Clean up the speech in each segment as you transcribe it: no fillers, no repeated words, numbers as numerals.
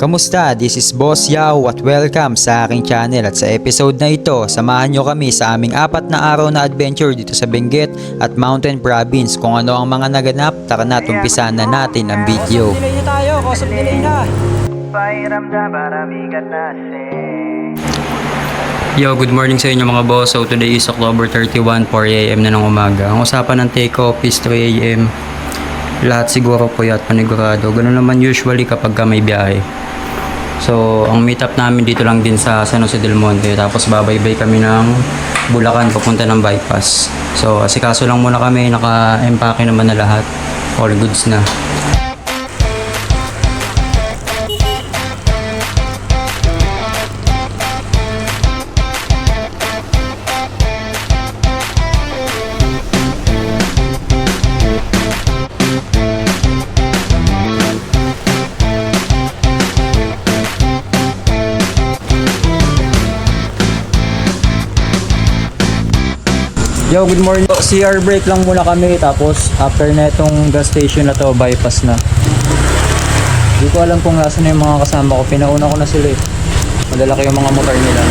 Kamusta? This is Boss Yao at welcome sa aking channel at sa episode na ito, samahan nyo kami sa aming 4 na araw na adventure dito sa Benguet at Mountain Province. Kung ano ang mga naganap, tara na, umpisahan na natin ang video. Delay na tayo, cause of delay na. Yo, good morning sa inyo mga boss. So today is October 31, 4 AM na ng umaga. Ang usapan ng take-off is 3 AM. Lahat siguro po at panigurado. Ganun naman usually kapag may biyahe. So, ang meet up namin dito lang din sa San Jose del Monte. Tapos babaybay kami ng Bulacan papunta ng bypass. So, asikaso lang muna kami. Naka-empake naman na lahat. All goods na. Yo, good morning. CR break lang muna kami, tapos after na itong gas station na to, bypass na. Hindi ko alam kung nasa na yung mga kasama ko. Pinauna ko na sila eh. Malalaki yung mga motor nila.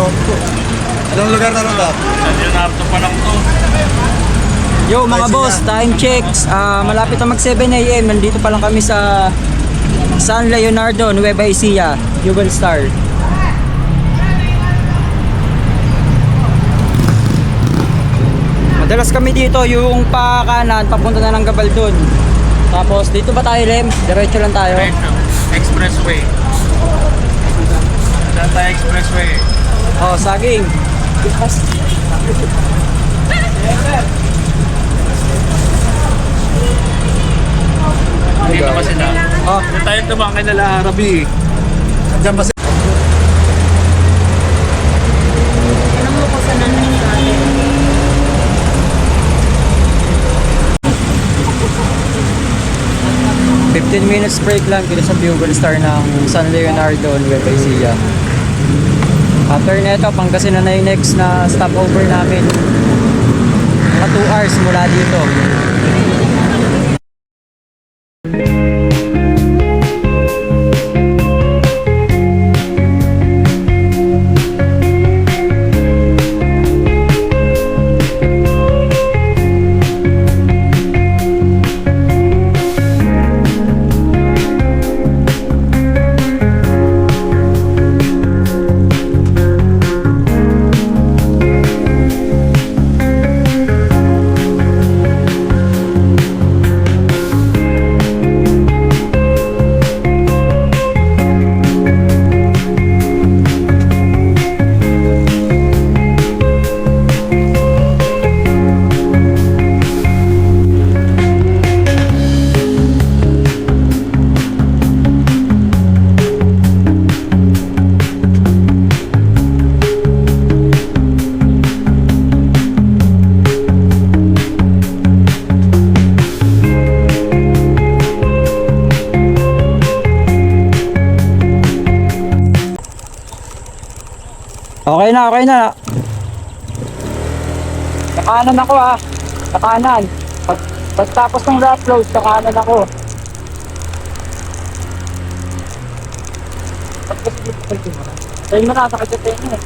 Anong lugar na rin to? Yo mga boss, time checks. Malapit na mag 7 AM. Nandito pa lang kami sa San Leonardo, Nueva Ecija, Jubel Star. Madalas kami dito, yung pa kanan, papunta na ng Gabaldon. Tapos dito ba tayo, Lem? Diretso lang tayo. Expressway. Saan tayo expressway? Oh, saging. Dito kasi na. Oh, Tayo tumang kay nala Arabi. Diyan ba si... 15 minutes break lang dito sa Bugle Star ng San Leonardo, Nueva Ecija. After neto, Pangasinan na yung next na stopover namin. Mga 2 hours mula dito. Okay na, okay na. Sa kanan ako ha. Sa kanan. Pagtapos ng rough road, sa kanan ako. Tayo mo na, sakit sa tenga eh.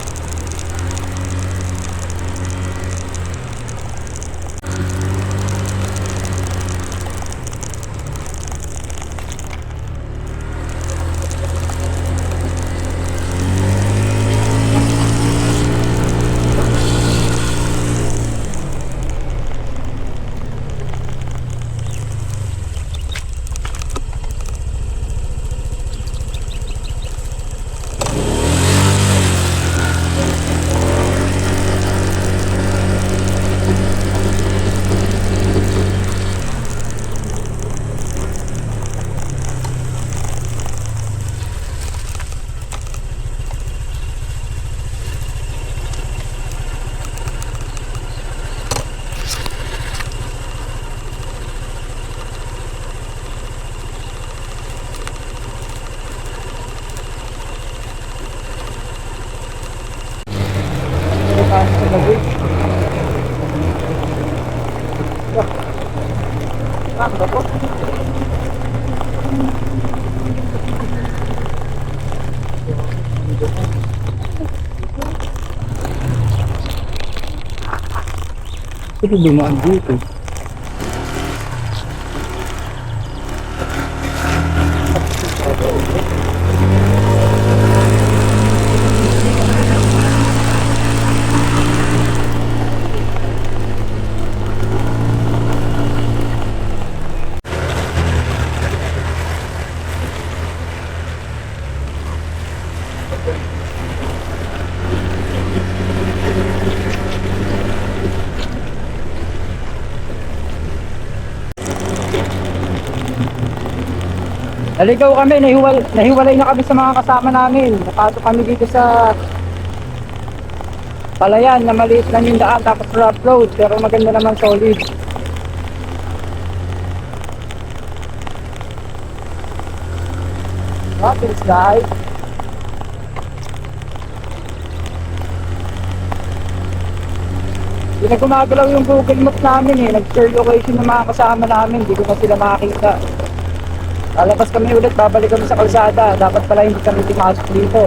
Ito dumaan dito. Naligaw kami, nahiwalay na kami sa mga kasama namin. Napasok kami dito sa Palayan na maliit lang yung daan tapos rough road pero maganda naman, solid. What is that? Hindi na gumagalaw yung Google Maps namin eh. Nag-share location ng mga kasama namin. Hindi ko na sila makakita. Lalabas kami ulit, babalik kami sa kalsada. Dapat pala hindi kami pumasok dito.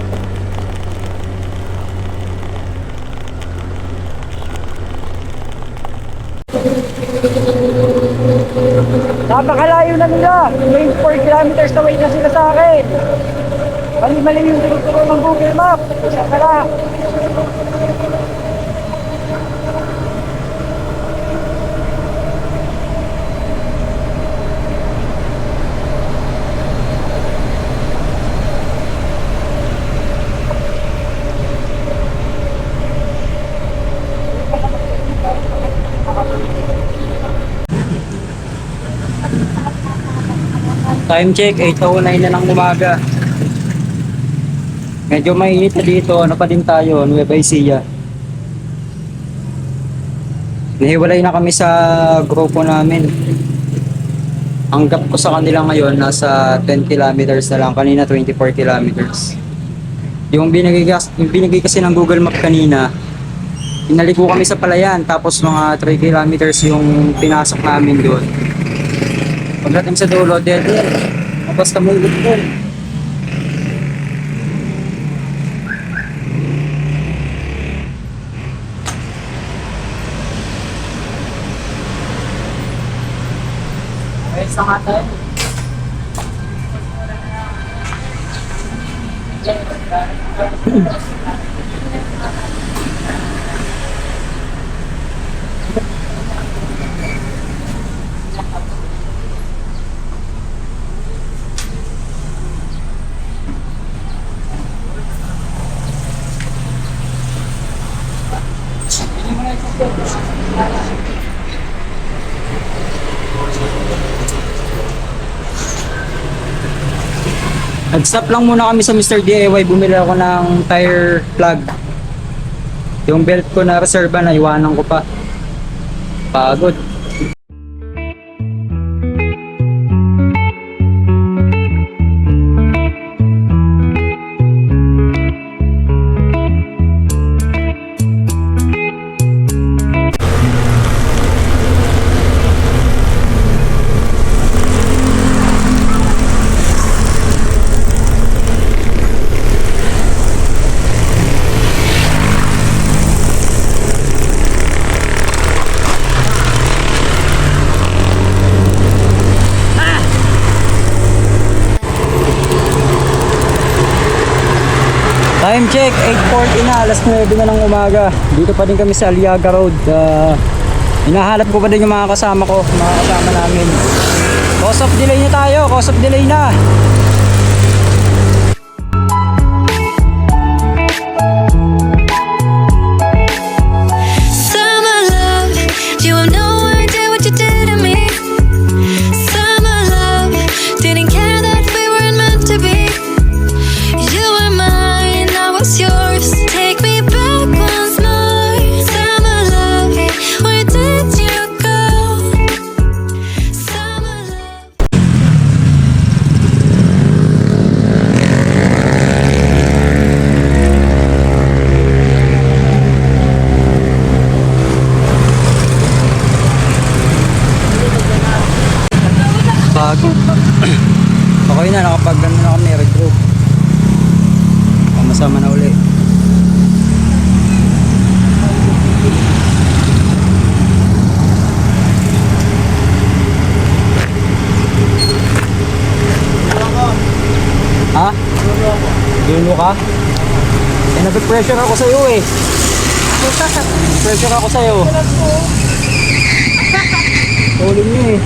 Napakalayo na nila. May 4 kilometers away na sila sa akin. Mali-mali yung tinuturo ng Google Map. Isa ka na. Time check, 8:09 na ng umaga. Medyo mainit na dito. Ano pa din tayo? Nueva Ecija. Nahiwalay na kami sa grupo namin. Ang gap ko sa kanila ngayon, nasa 10 kilometers na lang. Kanina, 24 kilometers. Yung binigay kasi ng Google Map kanina, inaliko kami sa Palayan. Tapos mga 3 kilometers yung pinasok namin doon. Pagdating sa dulo, dead end. Basta mo ulit doon. Sa nga tayo. Nag-stop lang muna kami sa Mr. DIY. Bumili ako ng tire plug. Yung belt ko na reserva na iwanan ko pa. Pagod. Time check, 8:40 na, alas 9 na ng umaga. Dito pa din kami sa Aliaga Road. Hinahanap ko pa din yung mga kasama ko, mga kasama namin. Cause of delay na tayo, cause of delay na. Summer love, you have no idea what you did to me. Summer love, didn't care that we weren't meant to be. You were mine, I was yours. Take me back once more. Summer love, where did you go? Summer love. Bago. Okay na, nakapag-ano na kami, regroup. Masama na uli. Ha? Dulo ka? Eh, nag-pressure ako sa'yo eh. Pressure ako sa'yo. Tulin niyo eh.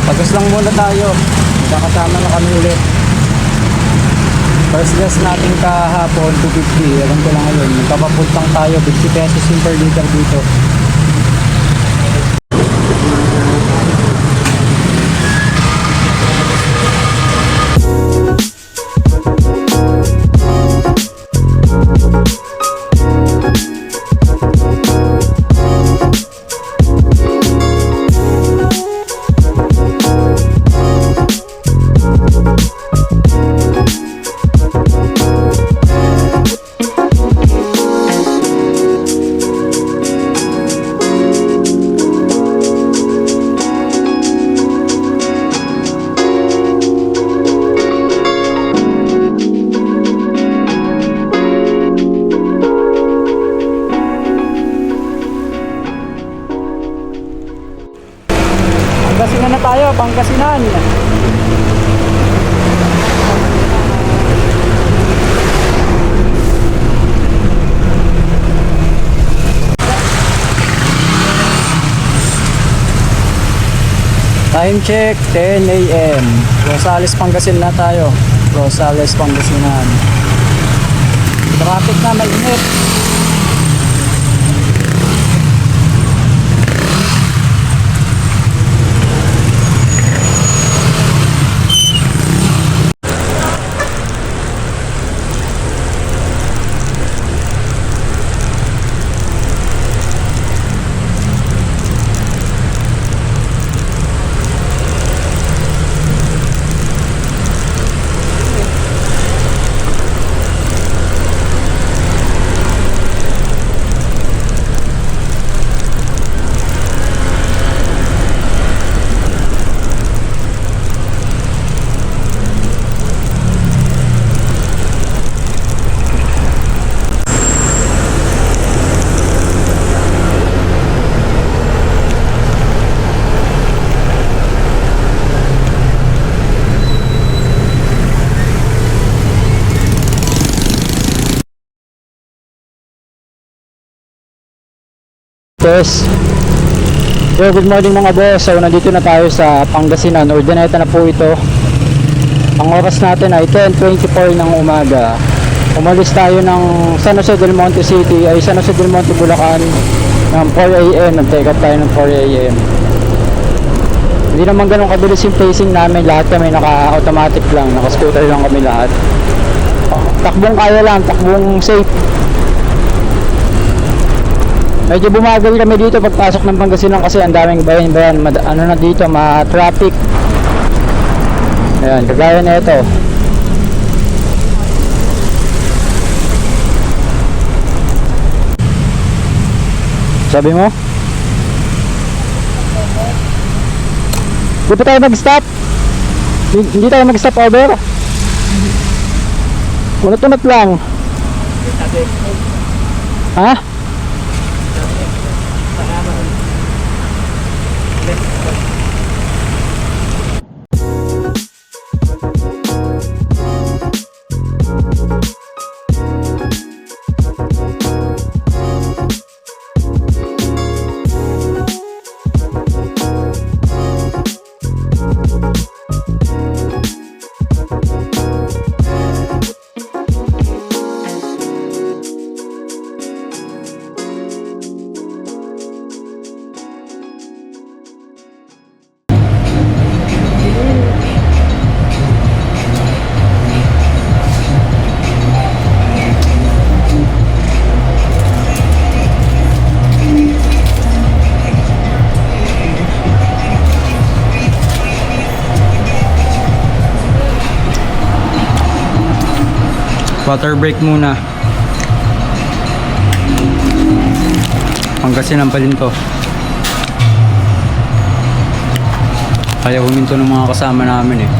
Pagas lang muna tayo. Kakasama na kami ulit. First gas natin kahapon, 250. Alam ko lang ngayon. Magkapapuntang tayo, 50 pesos yung per liter dito. tayo, Pangasinan. Time check, 10 a.m. Rosales, Pangasinan na tayo. Rosales, Pangasinan. Traffic na, mainit. Yes. So, good morning mga boss. So, nandito na tayo sa Pangasinan. Urdaneta na po ito. Ang oras natin ay 10:24 ng umaga. Umalis tayo ng San Jose del Monte City, ay San Jose del Monte, Bulacan ng 4 a.m. Nag-take up tayo ng 4 a.m. Hindi naman ganun kabilis yung pacing namin. Lahat kami naka-automatic lang. Naka-scooter lang kami lahat. Takbong kaya lang. Takbong safe. Medyo bumagal kami dito pagpasok ng Pangasinan kasi ang daming bayan-bayan, ano na dito, ma-traffic. Ayan, kagaya na ito. Sabi mo? Di pa tayo mag-stop? Hindi tayo mag-stop over? Unat-unat lang. Ha? Water break muna. Pangasinan pa din to. Kaya huminto ng mga kasama namin eh.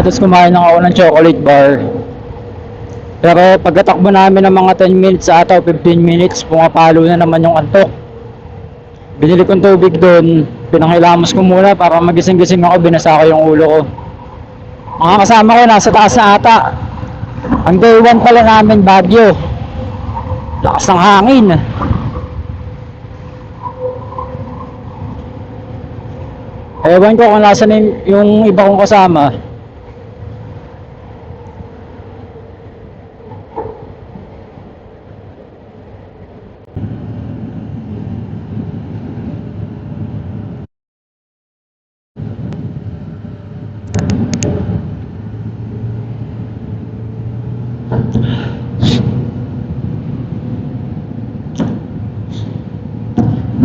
Tapos kumain lang ako ng chocolate bar. Pero pagkatakbo namin ng mga 10 minutes ata o 15 minutes, pumapalo na naman yung antok. Binili kong tubig doon, pinangilamos ko muna para magising-gising ako, binasa ko yung ulo ko. Mga kasama ko nasa taas na ata. Ang day 1 pala namin Baguio. Lakas ng hangin. Ewan ko kung nasan yung iba kong kasama.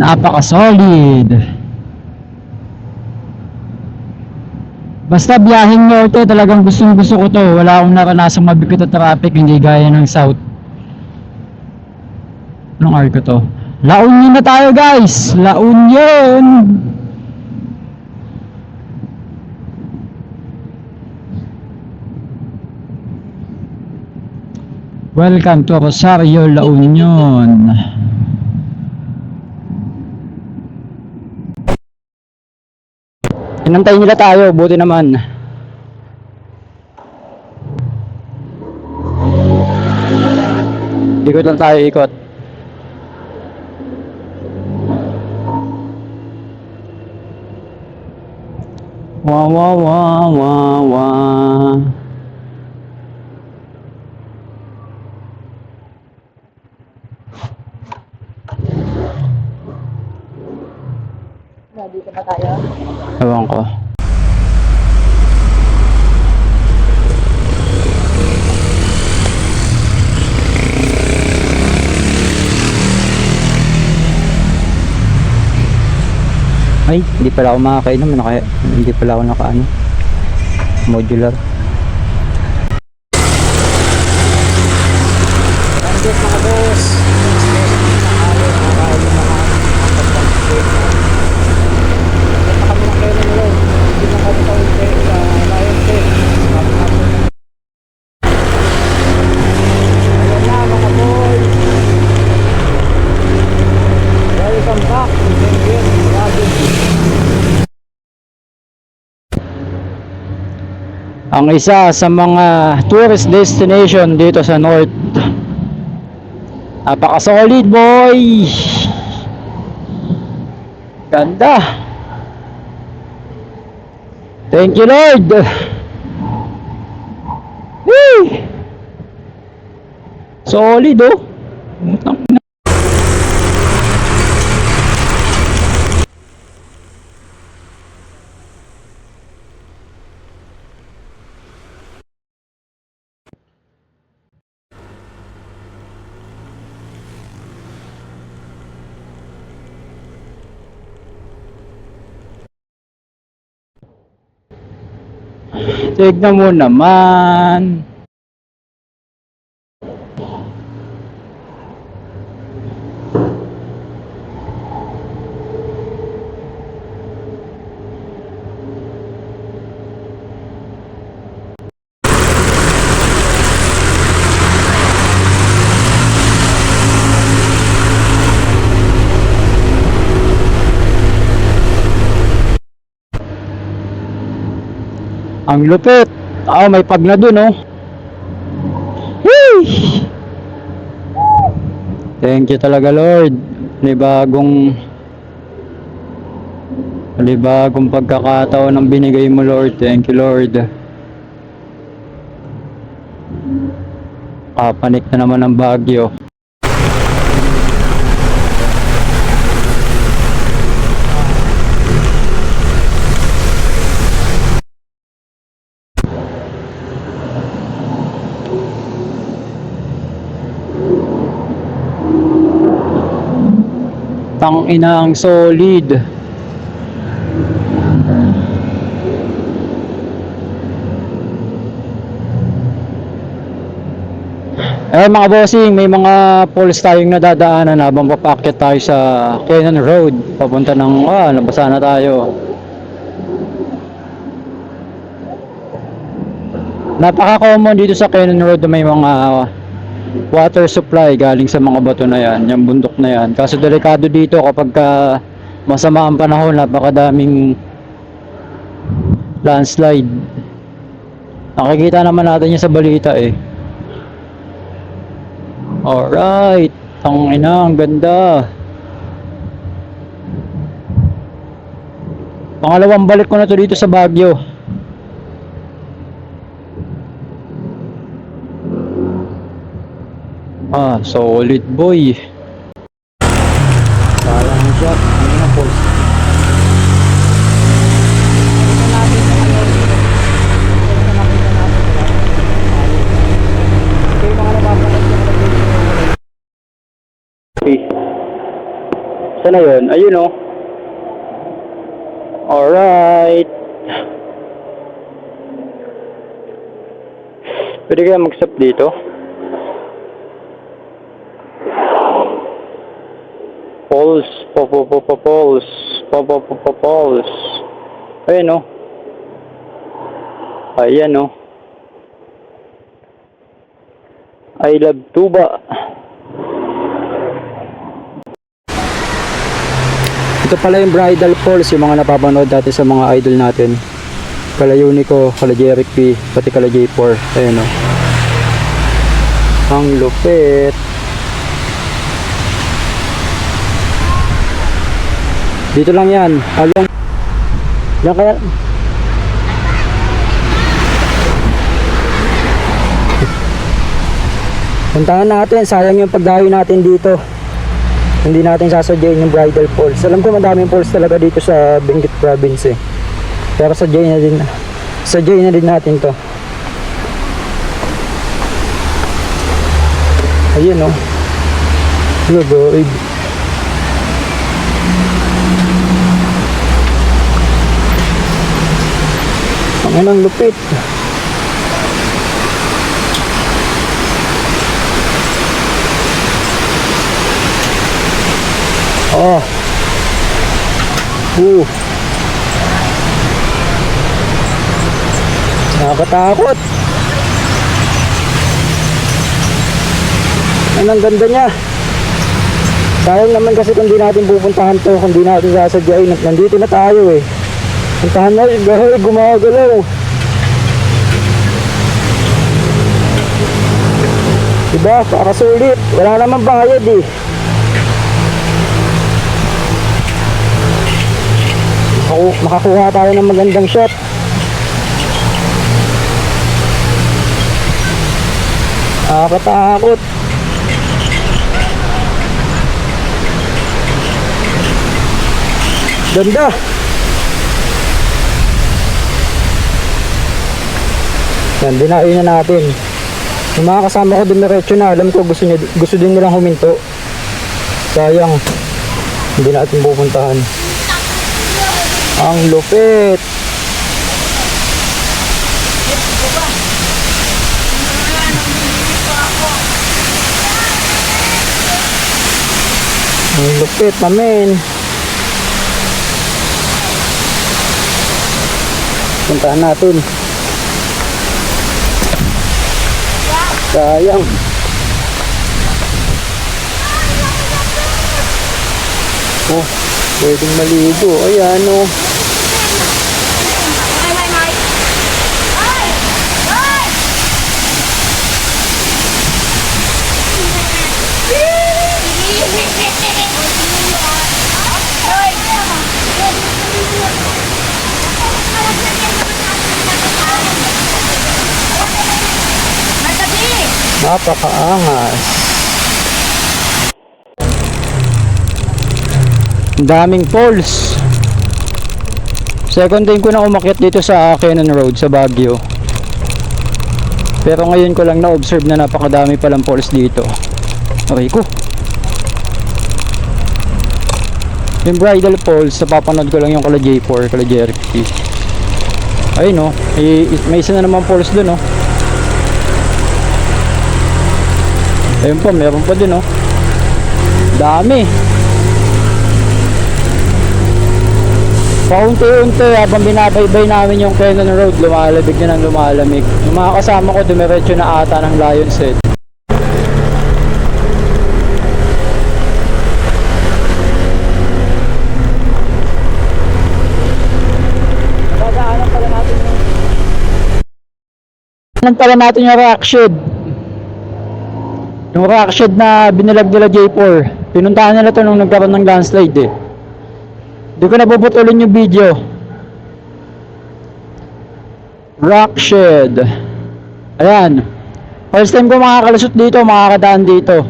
Napaka-solid. Basta biyaheng norte, talagang gusto ko to. Wala akong naranasang mabigat na traffic, hindi gaya ng south. Anong hour ko to? La Union na tayo guys! La Union! Welcome to Rosario, La Union. Inantay nila tayo, buti naman. Ikot lang tayo, ikot. Wah wah wah wah wah. Dito ba tayo? Ewan ko. Ay, hindi pala ako makakainom. Hindi pala ako nakaano. Modular. Mga boss. Ang isa sa mga tourist destination dito sa North. Napaka-solid boy! Ganda! Thank you Lord! Woo! Solid oh! Tignan mo naman. Ang lupit. May pag na dun oh. Whee! Thank you talaga Lord. Libagong pagkakataon ang binigay mo Lord. Thank you Lord. Kapanik na naman ang Baguio. Tang ina ang solid. Mga bossing, may mga poles tayong nadadaanan habang papaakyat tayo sa Cannon Road. Papunta ng, nabasa na tayo. Napaka-common dito sa Cannon Road na may mga water supply galing sa mga bato na yan, yung bundok na yan. Kaso delikado dito kapag masama ang panahon, napakadaming landslide. Nakikita naman natin yan sa balita eh. Alright, ang ina, ang ganda. Pangalawang balik ko na to dito sa Baguio. Solid boy. Parang shot. Ano na po? Sana yun? Ayun o. Alright. Pwede kaya mag-stop dito? Pulse, pulse. Ayan o. Ayan o. I love tuba. Ito pala yung Bridal Falls, yung mga napapanood dati sa mga idol natin. Kala Unico, kala Jeric P, pati kala J4. Ayan o. Ang lupit. Dito lang yan. Alam. Yan kaya. Puntahan natin. Sayang yung pagdayo natin dito. Hindi natin sasadyain yung Bridal Falls. Alam ko madaming falls talaga dito sa Benguet Province eh. Pero sadyain na din. Sadyain na din natin to. Ayun o. Lugoy. Ang lupit. Oh. Nakakatakot. Ang ganda niya. Sayang naman kasi kung di natin pupuntahan to, kung di natin sasadyain. Nandito na tayo eh. Puntahan na rin, gumagalaw. Diba? Pakasulit. Wala naman bayad eh. Makakuha tayo ng magandang shot. Nakakatakot. Ganda. Yan, dinain na natin. Yung mga kasama ko dumiretso na, alam ko gusto din nilang huminto. Sayang, hindi natin pupuntahan. Ang lupit. Ang lupit, mamen. Puntahan natin. Sayang. Oh, pwedeng maligo. Ayan o. Napakaangas. Daming falls. Second time ko na umakyat dito sa Cannon Road sa Baguio. Pero ngayon ko lang na-observe na napakadami palang falls dito. Okay ko. Yung Bridal Falls, napapanood ko lang yung kala J4, kala Jeric P. Ayun no, may isa na naman falls dun no. Ayun pa, meron pa din oh. Dami. Paunti-unti habang binabaybay namin yung Cannon Road, lumalabig na ng lumalamig. Yung mga kasama ko dumiretso na ata ng Lion's Head. Dadaanan pala natin yung rock shed. Yung rock shed na binilag nila J4. Pinuntahan nila to nung nagkaroon ng landslide eh. Hindi ko nabubutulin yung video. Rock shed. Ayan. First time ko makakalusot dito, makakadaan dito.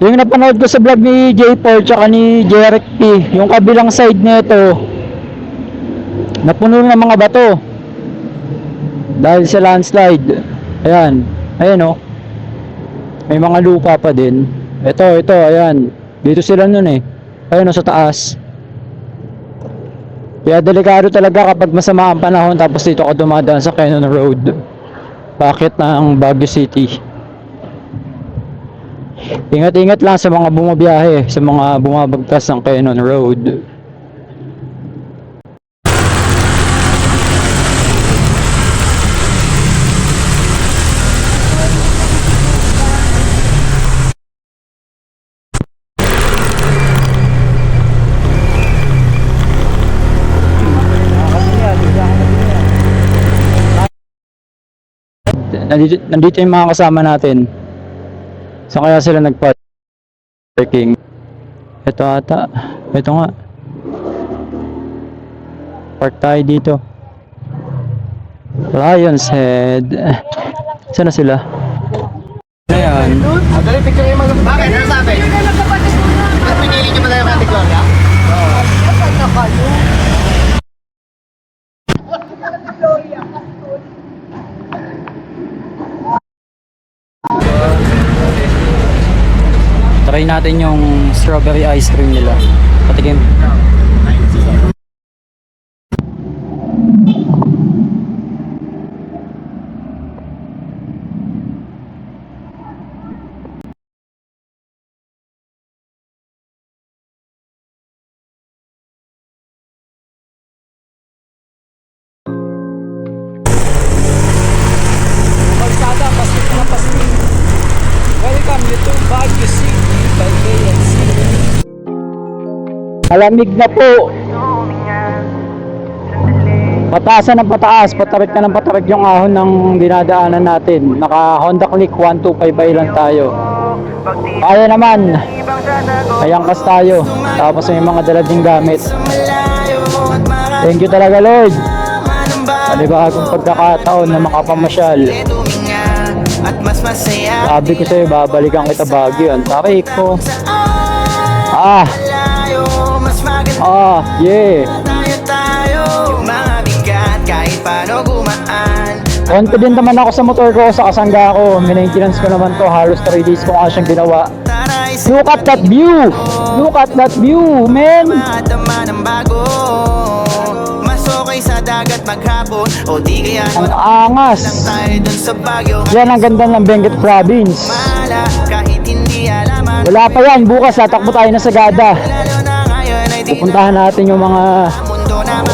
Yung napanood ko sa vlog ni J4 tsaka ni Jeric P, yung kabilang side nito napuno ng mga bato dahil sa landslide. Ayan, ayan oh. May mga lupa pa din. Ito, ayan. Dito sila nun eh. Ayan oh, sa taas. Kaya delikado talaga kapag masama ang panahon tapos dito ka dumadaan sa Cannon Road. Bakit ng Baguio City? Ingat-ingat lang sa mga bumabiyahe, sa mga bumabagtas ng Cannon Road. Nandito yung mga kasama natin. Saan kaya sila nag-parking? Ito ata. Ito nga. Park tayo dito. Lion's Head. Saan na sila? Ayan. Dali, picture kayo mag- Bakit? Ano sabi? Pinili niyo ba tayo kay Gloria? Try natin yung strawberry ice cream nila. Patikim. Pagsada, pasok na pasok. Welcome you to Baguio City by KNC. Malamig na po. Pataasan ng pataas, patarik na ng patarik yung ahon ng dinadaanan natin. Naka Honda Click 1255 lang tayo. Kaya naman. Ayangkas tayo. Tapos may mga dalading gamit. Thank you talaga Lord. Panibagong pagkakataon na makapamasyal. Sabi ko sa'yo, babalikan kita Baguio. Ang tarik ko. Yeah. Confident naman ako sa motor ko, sa kasangga ko. Maintenance ko naman to. Halos 3 days ko nga siyang ginawa. Look at that view! Look at that view, man! Sa dagat maghapon o di kaya ang angas. Yan ang ganda ng Benguet Province. Wala pa yan, bukas tatakbo tayo na Sagada. Pupuntahan natin yung mga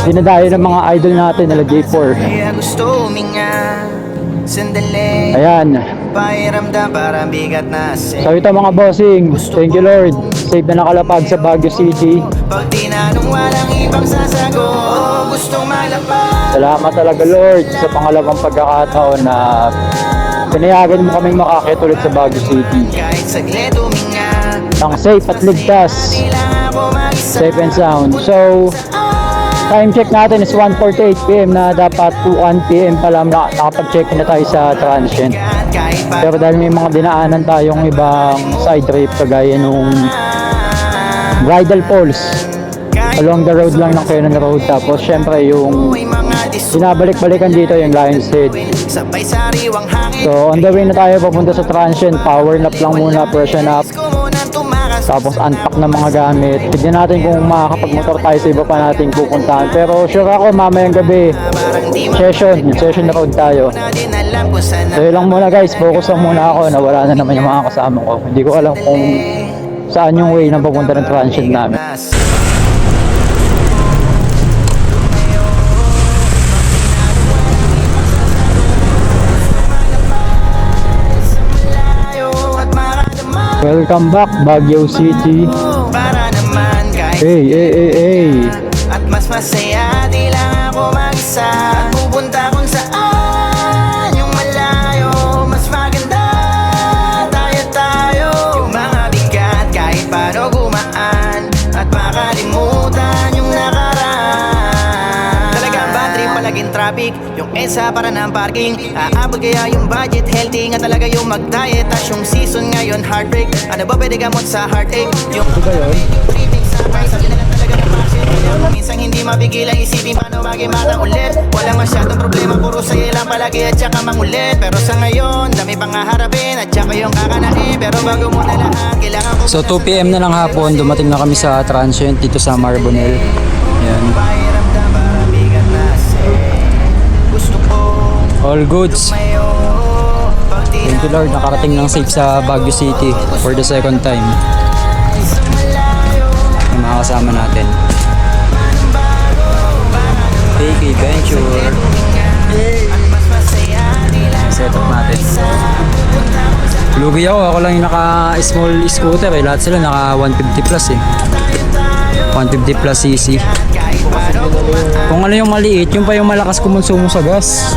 dinadayo ng mga idol natin nila J4. Ayan. So ito mga bossing, thank you Lord. Safe na nakalapag sa Baguio City. Salamat talaga Lord sa pangalawang pagkakataon na pinayagan mo kaming makakit ulit sa Baguio City. Ang safe at ligtas. Safe and sound. So, time check natin is 1:48 PM na dapat 1 PM pa lang nakapag-check na tayo sa transient. Pero dahil may mga dinaanan tayong ibang side trip kagaya nung Bridal Falls along the road lang ng Cannon Road, tapos syempre yung binabalik-balikan dito yung Lion's Head. So on the way na tayo papunta sa transient, power nap lang muna, freshen up. Tapos unpack na mga gamit. Tignan natin kung makakapag-motor tayo sa iba pa nating pupuntahan. Pero sure ako mamayang gabi, session na road tayo. So yun lang muna guys, focus lang muna ako. Nawala na naman yung mga kasama ko. Hindi ko alam kung saan yung way na papunta ng transient namin. Welcome back, Baguio City. Para naman kahit Hey. at mas masaya, di lang ako mag-isa. At pupunta kung saan yung malayo, mas maganda tayo. Yung mga bigat kahit paano gumaan, at makalimutan yung nakaraan. Talaga bad trip, palaging traffic, yung EDSA para ng parking. Aabot kaya yung budget, healthy nga talaga yung mag-diet. At yung season ngayon heartbreak, ano ba pwede gamot sa heartache? Yung tripping sa price, sabi na lang talaga ng passion. Minsan hindi mabigil ang isipin paano maging ulit. Walang masyadong problema, puro sa'yo lang palagi at saka mangulit. Pero sa ngayon, dami pang haharapin at saka yung kakanain. Pero bago mo na lahat, kailangan ko So 2 PM na ng hapon, dumating na kami sa transient dito sa Marbonel. Yan. pakiramdam para bigat na gusto ko All goods. mayo. Pag Thank you Lord, nakarating ng safe sa Baguio City for the second time. Yung mga kasama natin. AK Venture. Set up natin. Lugi ako lang yung naka-small scooter eh. Lahat sila naka 150 plus eh. 150 plus cc. Kung ano yung maliit, yung pa yung malakas kumonsumo sa gas.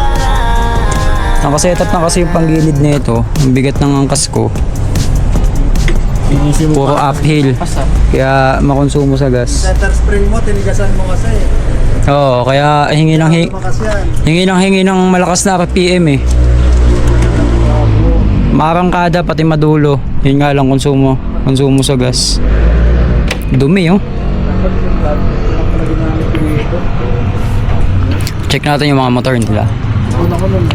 Nakasetup na kasi yung panggilid nito. Ang bigat ng angkas ko. Puro uphill. Kaya makonsumo sa gas. Center spring mo, tinigasan mo kasi. Oo, kaya hingi ng malakas na RPM eh. Marangkada pati madulo. Yun nga lang konsumo sa gas. Dumi oh. Check natin yung mga motor nila.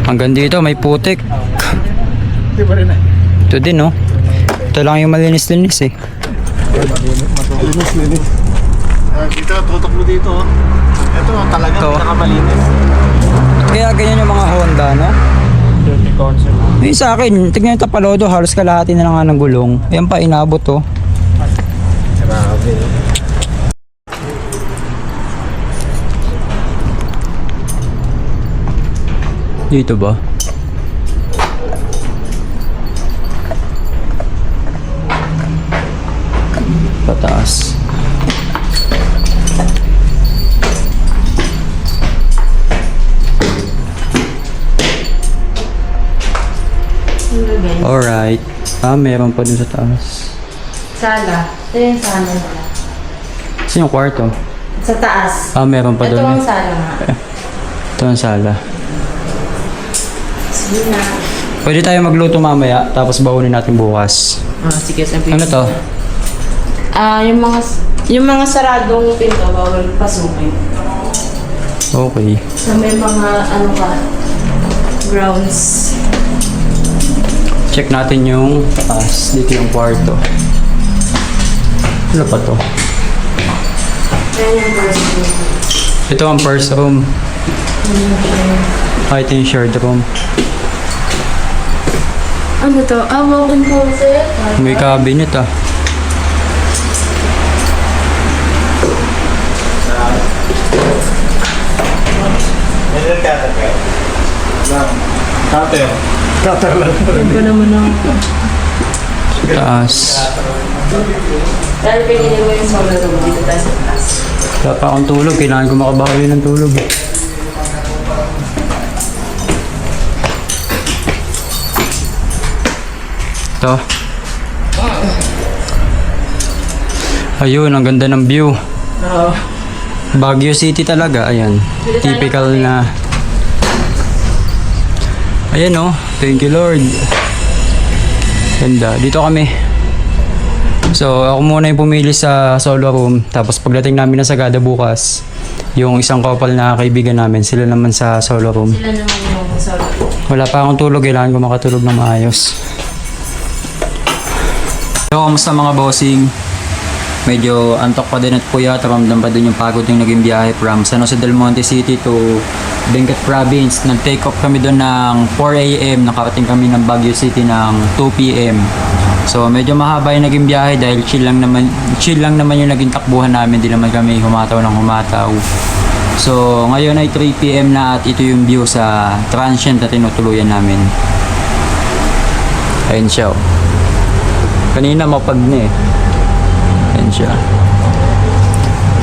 Hanggang dito may putik. Ito din oh. Ito lang yung malinis-linis eh. Dito, tutok mo dito. Ito talaga Ito. pinakamalinis. Kaya ganyan yung mga Honda, no? Yung sa akin, tignan yung tapalodo, halos kalahati na lang nga ng gulong. Ayan pa, inabot to. Grabe. Dito ba? Pataas. Alright. Meron pa dun sa taas. Sala. Ito yung sala nila. Saan yung kwarto? Sa taas. Meron pa Ito dun. ang sala nga. Ito ang sala. Sige na. Pwede tayo magluto mamaya, tapos baunin natin bukas. Sige, sabi. Ano to? Yung mga saradong pinto, bawal pasukin. Okay. So may mga grounds. Check natin yung taas. Dito yung kwarto. Ano pa to? Yan yung first room. Ito ang first room. Ito yung shared room. Ano to? Walk-in closet. May cabinet ah. Cutter lang. Ito pa naman ang... Taas. Dahil pinili mo yung solo room dito tayo sa taas. Wala pa akong tulog. Kailangan ko makabawi ng tulog. Ito. Ayun, ang ganda ng view. Oo. Baguio City talaga. Ayan. Typical na. Ayan oh. Thank you Lord. Ganda. Dito kami. So, ako muna yung pumili sa solo room. Tapos pagdating namin na Sagada bukas, yung isang couple na kaibigan namin, sila naman sa solo room. Sila naman yung solo room. Wala pa akong tulog. Kailangan ko makatulog ng maayos. So, kamusta mga bossing? Medyo antok pa din at puyat, ramdam pa din yung pagod yung naging biyahe from San Jose del Monte City to Benguet Province. Nag-take off kami doon ng 4 a.m. Nakarating kami ng Baguio City ng 2 p.m. So medyo mahaba yung naging biyahe dahil chill lang naman yung naging takbuhan namin. Di naman kami humataw ng humataw. So ngayon ay 3 p.m. na at ito yung view sa transient na tinutuluyan namin. Ayun siya. Kanina mapag na eh. Ayun siya.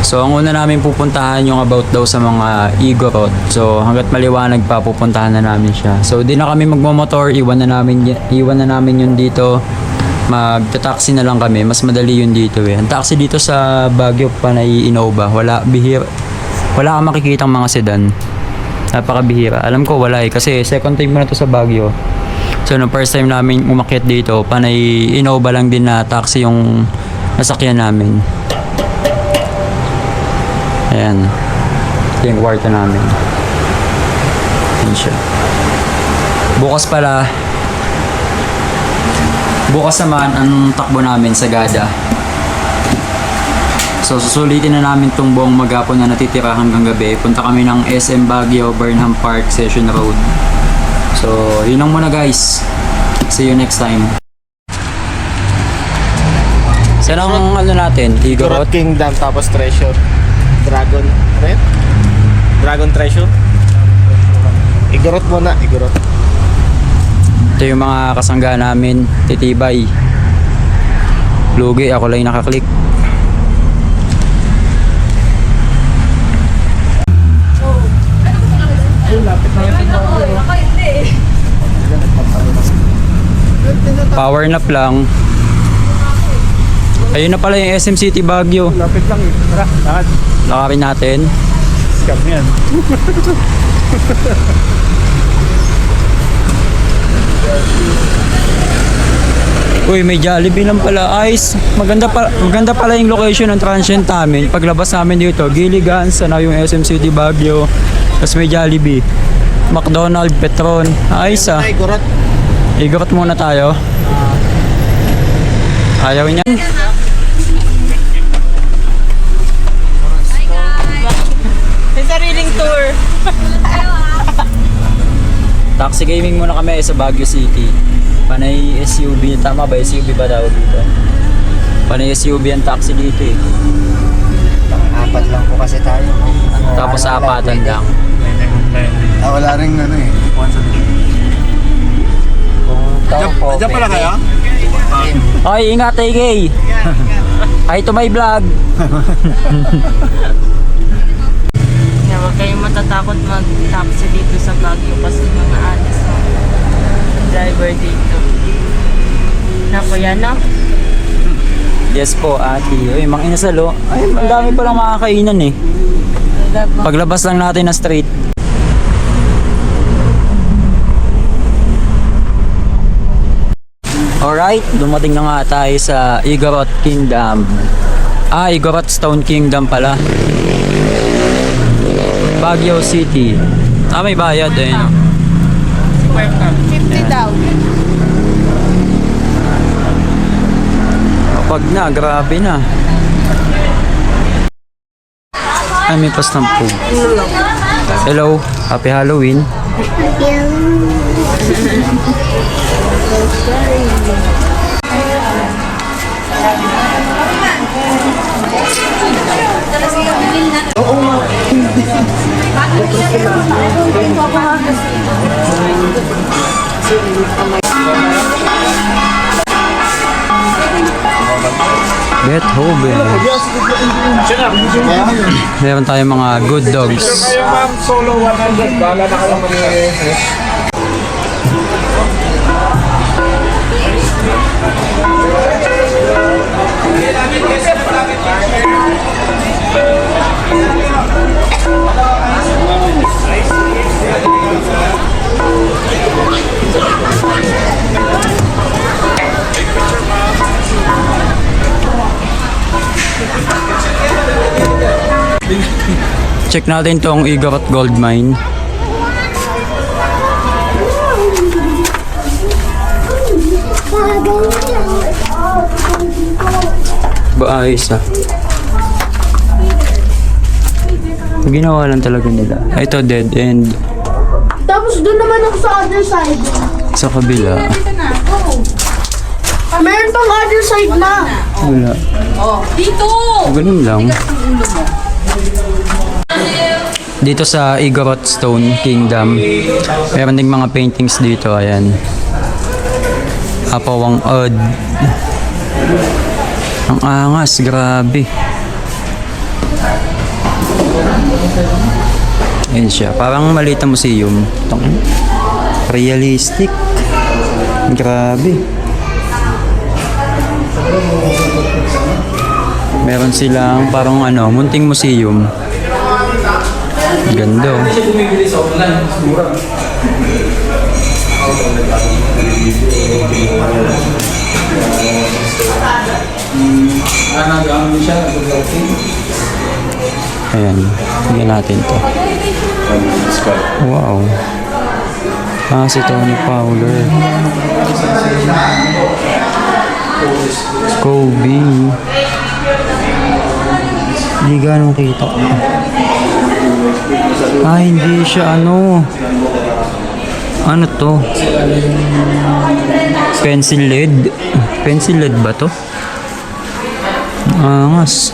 So ang una namin pupuntahan yung about daw sa mga Igorot. So hanggat maliwanag pa pupuntahan na namin siya. So di na kami magmomotor, iwan na namin yun dito. Magta-taxi na lang kami, mas madali yun dito eh. Ang taxi dito sa Baguio Panay Innova, wala kang makikitang mga sedan. Napakabihira. Alam ko wala eh kasi second time mo na to sa Baguio. So no first time namin umakyat dito, Panay Innova lang din na taxi yung nasakyan namin. Ayan. Ito yung kwarto namin. Ayan siya. Bukas naman ang takbo namin sa Gada. So susulitin na namin itong buong maghapon na natitira hanggang gabi. Punta kami ng SM Baguio, Burnham Park, Session Road. So yun lang muna guys. See you next time. Saan ang ano natin? Igorot? Kingdom tapos Treasure. Dragon. Right? Dragon Treasure. Igorot muna. Igorot. Ito yung mga kasangga namin. Titibay. Lugi. Ako lang yung nakaklik. Power nap lang. Ayun na pala yung SM City Baguio. Lapit lang eh. Tara, lahat. Lakarin natin. Scam yan. Uy, may Jollibee lang pala. Ice. Maganda pala yung location ng transient namin. Paglabas namin dito, Gilligan, sana yung SM City Baguio. Tapos may Jollibee. McDonald's, Petron. Ayos ah. Igorot. Igorot muna tayo. Ayaw niya. May sariling tour. Taxi gaming muna kami sa Baguio City. Panay SUV. Tama ba? SUV ba tawag dito? Panay SUV ang taxi dito eh. Apat lang po kasi tayo. Tapos apatan lang. Wala rin ano eh. Diyan pala kayo? Oy, ingat Gay. Hi to my vlog. Kaya huwag kayong matatakot mag-taxi dito sa Baguio kasi mga alis ang driver dito. Naku yan no? Yes po, ate. Uy, mang inasalo. Ay, ang dami palang makakainan eh. Paglabas lang natin na street. Alright, dumating na nga tayo sa Igorot Kingdom. Igorot Stone Kingdom pala. Baguio City. May bayad eh. No? 50 daw. Kapag na, grabe na. Ay, may pastampog. Hello, happy Halloween. Beethoven. Meron tayong mga good dogs. Solo 100. Bahala na kayo Check natin tong Igorot Gold Mine. Ba ayos ah. Ginawa lang talaga nila. Ito dead end. Tapos doon naman ako sa other side. Sa kabila. Meron pang other side na. Wala. Dito! Ganun lang. Dito sa Igorot Stone Kingdom, meron ding mga paintings dito. Ayan. Apawang Odd. Ang angas, grabe. Ayan siya. Parang maliit na museum. Realistic. Grabe. Meron silang parang munting museum. Ganda. Ayan, tingnan natin to. Wow. Si Tony Fowler. Kobe. Hindi ganong kita. Hindi siya ano to? Pencil lead. Pencil lead ba to? Angas.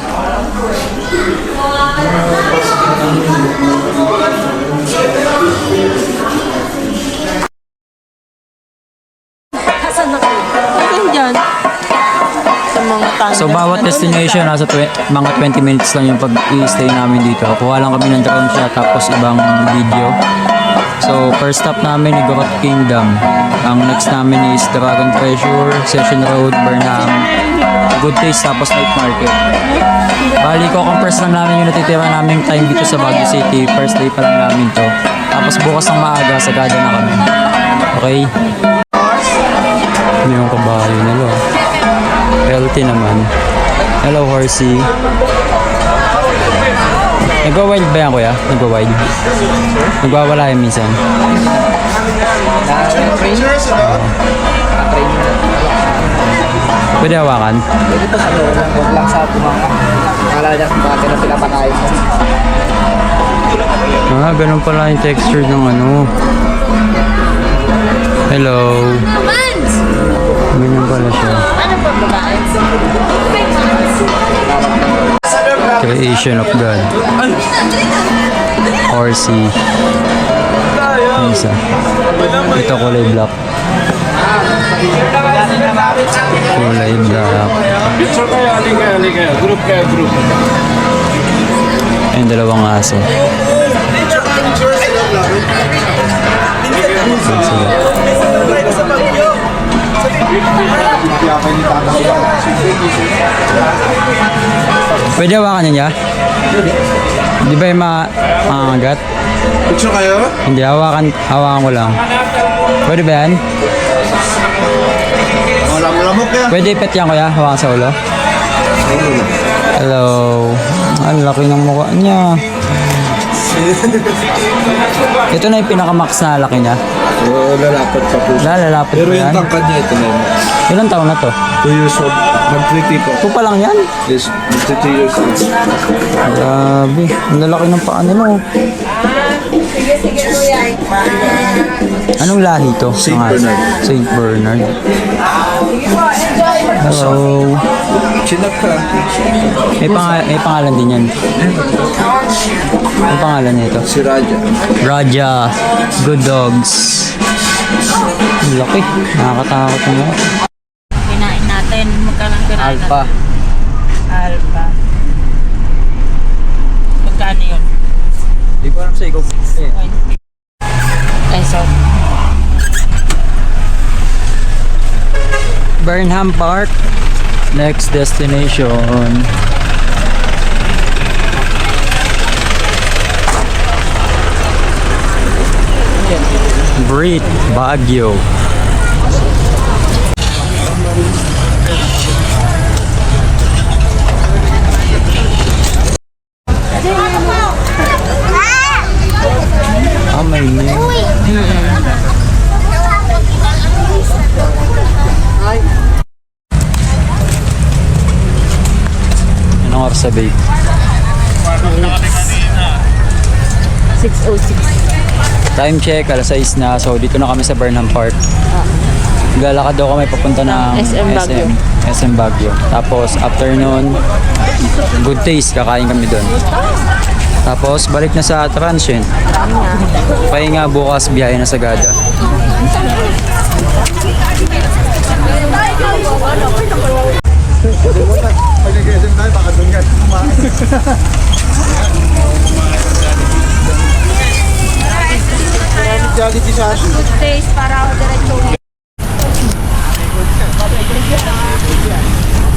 So bawat destination nasa mga 20 minutes lang yung pag-i-stay namin dito. Kuha lang kami ng drone shot tapos ibang video. So first stop namin Igorot Kingdom. Ang next namin is Dragon Treasure, Session Road, Burnham, Good Taste tapos Night Market. Bali ko compress lang namin yung natitira naming time dito sa Baguio City. First day pa lang namin to. Tapos bukas ng maaga sagada na kami. Okay? Ano yung kabayo nila? Healthy naman. Hello, horsey. Nagwa-wild ba yan, kuya? Nagwa-wild? Nagwawala yung minsan? Pwede hawakan? Pwede pa sa loob. Huwag lang sa bumanga. Akala niya kung bakit na pinapakain mo. Ganun pala yung texture ng Hello. Ganyan pala siya. Creation of God. Horsey. Isa. Ito kulay black. Kulay black. Ayun, dalawang aso. Pwede hawakan niya? Di ba yung maangat? Picture kayo? Hindi, hawakan ko lang. Pwede ba yan? Lamok yan. Pwede ipet yan kuya, hawakan sa ulo. Hello. Ang laki ng mukha niya. Ito na yung pinaka-max na laki niya. Oo, lalapat pa po. Lalapit Pero pa yung yan. tangkad niya ito na yun. Ilang taon na to? 2 years old. Mag-3 pa. Ito pa lang yan? Yes, mag-3 years old. Grabe. Ang lalaki ng paa nila. Anong lahi to? Saint Bernard. Saint Bernard. Hello. Chinak ka. May pangalan din yan. Ang pangalan nito? Si Raja. Raja. Good dogs. Ang laki. Nakakatakot mo. Kinain natin. Magkano kinain natin? Alpha. Alpha. Magkano yun? Di ko alam sa ikaw. Ay, so. Burnham Park. Next destination. Brit, Baguio. May meal. para sa vape. 6:06. Time check, alas 6 na. So dito na kami sa Burnham Park. Lalakad daw kami papunta ng SM Baguio. SM Baguio. Tapos afternoon, Good Taste, kakain kami doon. Tapos balik na sa Transient. Pahinga bukas, biyahe na sa Sagada. Pag nag-SM tayo, baka doon yan. Jollibee sa atin. Taste para ako diretso.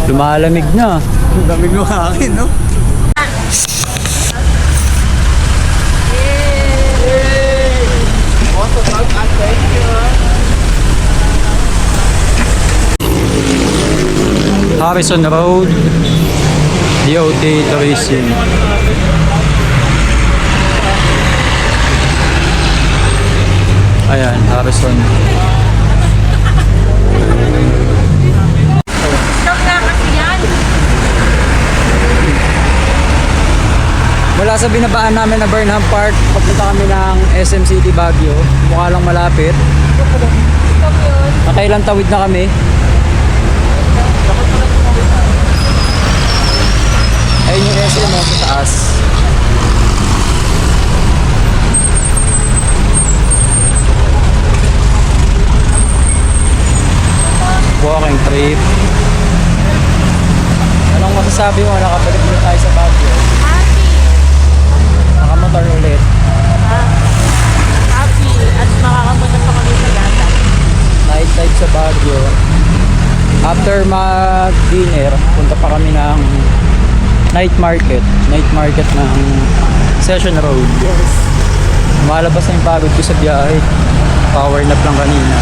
Lumalamig na. Ang damig ng hangin, no? Harrison Road, DOT Tourism. Ayan, Harrison. Stop na kasi yan. Mula sa binabaan namin na Burnham Park, papunta kami ng SM City Baguio. Mukha lang malapit. Nakailang tawid na kami. Ayun yung SM mo sa taas. Walking trip. Anong masasabi mo? Nakabalik ulit tayo sa Baguio. Nakamotor ulit. Happy. At makakapunta pa kami sa gata. Night life sa Baguio. After mag-dinner, punta pa kami ng night market. Night market ng Session Road. Yes. Malabas na yung pagod ko sa biyahe. Power nap lang kanina.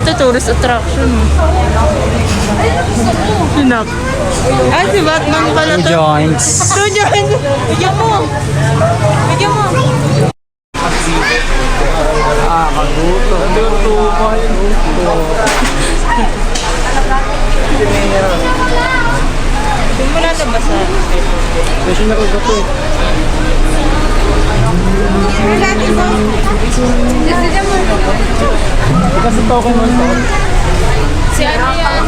Ito tourist attraction. Sinak. Ay, si Batman pala Two to. joints. Two joints. Bigyan mo. Bigyan mo. Hindi mo natabasa. Session Road ako eh. Kasi Pokemon to. Si ano yan?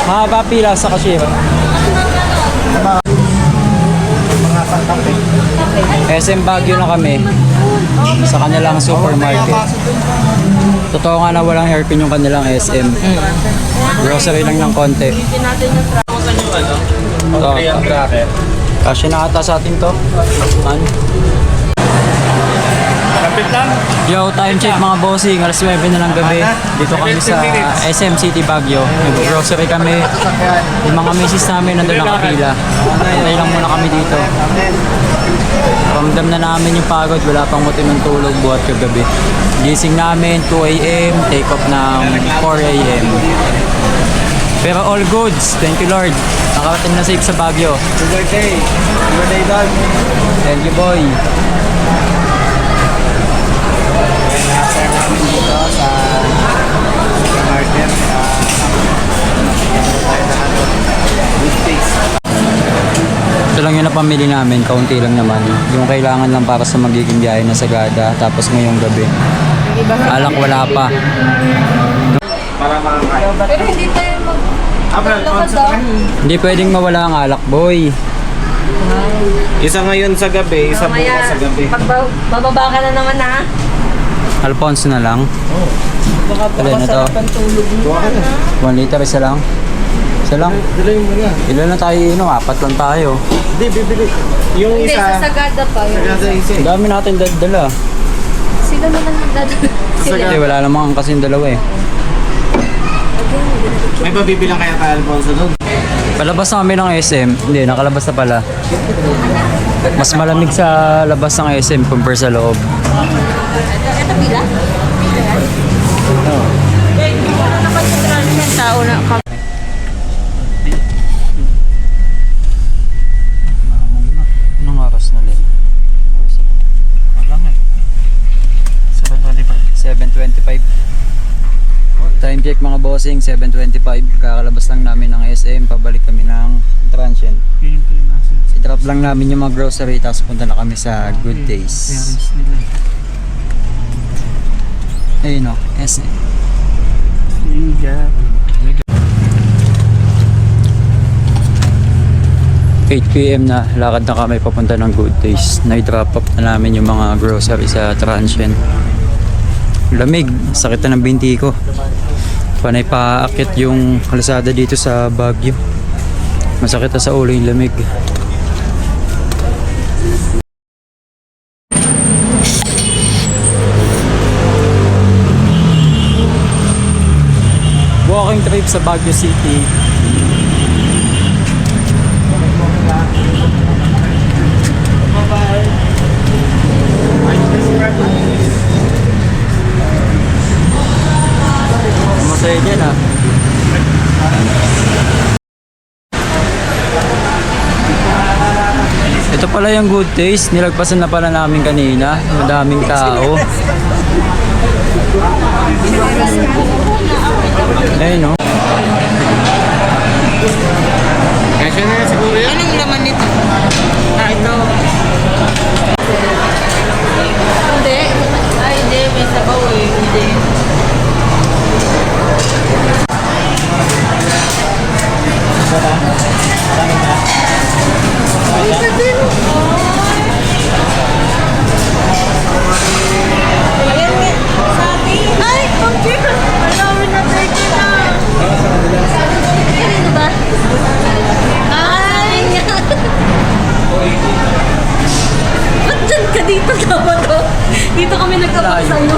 Mahaba pila sa cashier. SM Baguio na kami. Sa kanilang supermarket. Totoo nga na walang hairpin yung kanilang SM. Grocery lang ng konti. Ito. Kasi nakata sa atin to. Ano? Yo, time check mga bossing. Alas 9 na ng gabi. Dito kami sa SM City Baguio. Nag-grocery kami. Yung mga misis namin nandun nakapila. Antay lang muna kami dito. Ramdam na namin yung pagod. Wala pang motiv ng tulog buhat kagabi. Gising namin 2 a.m. Take off ng 4 a.m. Pero all goods. Thank you Lord. Nakarating na safe sa Baguio. Good day. Good day, dog. Thank you boy. dito sa market. Good taste. Ito lang yung napamili namin, kaunti lang naman. Yung kailangan lang para sa magiging biyahe na Sagada, tapos ngayong gabi. Alak wala pa. Para makakain. Pero hindi tayo Hindi pwedeng mawala ang alak, boy. Isa ngayon sa gabi, isa bukas sa gabi. Pag bababa ka na naman ha. Alphonse na lang. Baka Alin na to? masarap ang tulog mo. 1 liter, isa lang. Isa lang. Dalayin mo na. Ilan na tayo inom? 4 lang tayo. Hindi, bibili. Yung Hindi, isa. sa Sagada pa. Sagada isa Ang eh. dami natin dala. Sila naman sila. Kasi wala namang kasing dalawa eh. May pabibilang kaya kay Alfonso doon. Palabas na kami ng SM. Hindi, nakalabas na pala. Mas malamig sa labas ng SM compare sa loob. Ito pila? Tao na kami. Anong oras na rin? Wala nga eh. 7:25. Time check mga bossing, 7:25. Kakalabas lang namin ng SM, pabalik kami ng transient. I-drop lang namin yung mga grocery, tapos punta na kami sa Good Days. Ayun o, SM. 8 PM na, lakad na kami papunta ng Good Days. Na-drop up na namin yung mga grocery sa transient. Lamig, sakit na ng binti ko. Panay paakit yung kalsada dito sa Baguio. Masakit na sa ulo yung lamig. Walking trip sa Baguio City. Masaya dyan ah. Ito pala yung Good Taste. Nilagpasan na pala namin kanina. Madaming tao. Ayun no. Kasi na yan siguro yan. Anong laman nito? Ito. Hindi. Ay, hindi. May sabaw eh. Hindi. Ay, computer! Marami na peke na! Kanino ba? Ay! Ba't dyan ka dito dapat to? Dito kami nagkapag sa'yo.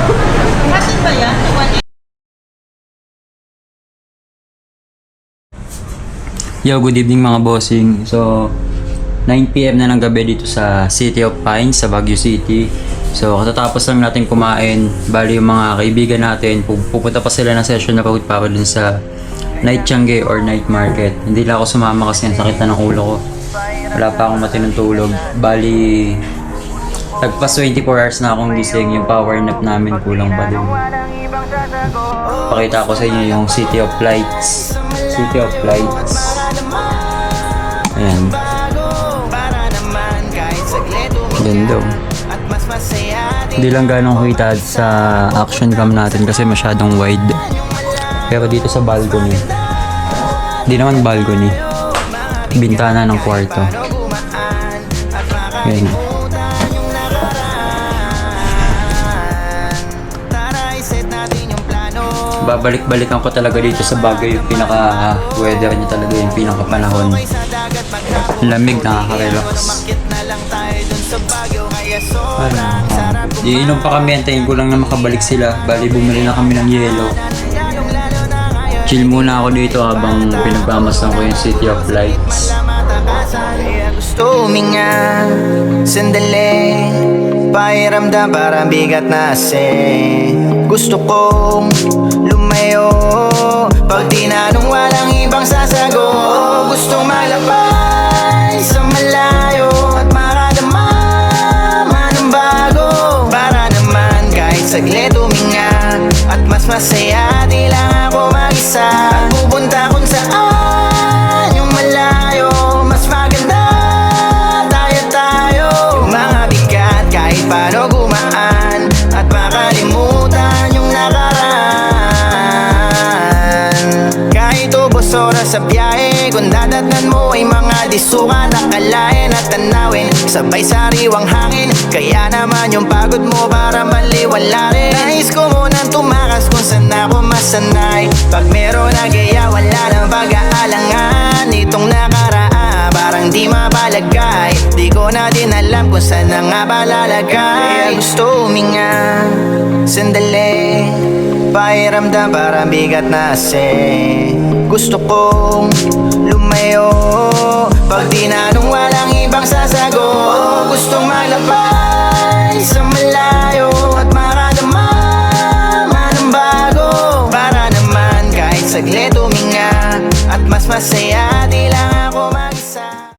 Atin ba yan? Yo, good evening mga bossing. So, 9 PM na ng gabi dito sa City of Pines sa Baguio City. So, katatapos lang natin kumain. Bali yung mga kaibigan natin, pupunta pa sila ng session road para dun sa night Tiangge or night market. Hindi lang ako sumama kasi ang sakit na ng ulo ko. Wala pa akong matinong tulog. Bali, tagpas 24 hours na akong gising. Yung power nap namin kulang pa din. Pakita ko sa inyo yung City of Lights. City of Lights. Ayan. Ganda. Hindi lang ganong kita sa action cam natin kasi masyadong wide. Pero dito sa balcony, hindi naman balcony, bintana ng kwarto. Ayan. Babalik-balikan ko talaga dito sa Baguio yung pinaka-weather niya talaga, yung pinaka-panahon. Lamig, nakaka-relax. Iinom pa kami, antayin ko lang na makabalik sila. Bali, bumili na kami ng yelo. Chill muna ako dito habang pinagmamasdan ko yung City of Lights. Gusto huminga, sandali, pakiramdam parang bigat na asin. Gusto kong lumayo, pag tinanong walang ibang sasagot. Gustong malapay sa malayo at makadama man ng bago. Para naman kahit saglit huminga, sa biyahe. Kung dadatnan mo ay mga disukan, akalain at tanawin, sabay sariwang hangin. Kaya naman yung pagod mo para baliwala rin. Nais ko munang tumakas kung saan ako masanay. Pag meron na kaya wala nang pag-aalangan. Itong nakaraan parang di mapalagay. Di ko na din alam kung saan na nga ba lalagay. Gusto huminga sandali, pakiramdam parang bigat na kasi. Gusto kong lumayo pag di na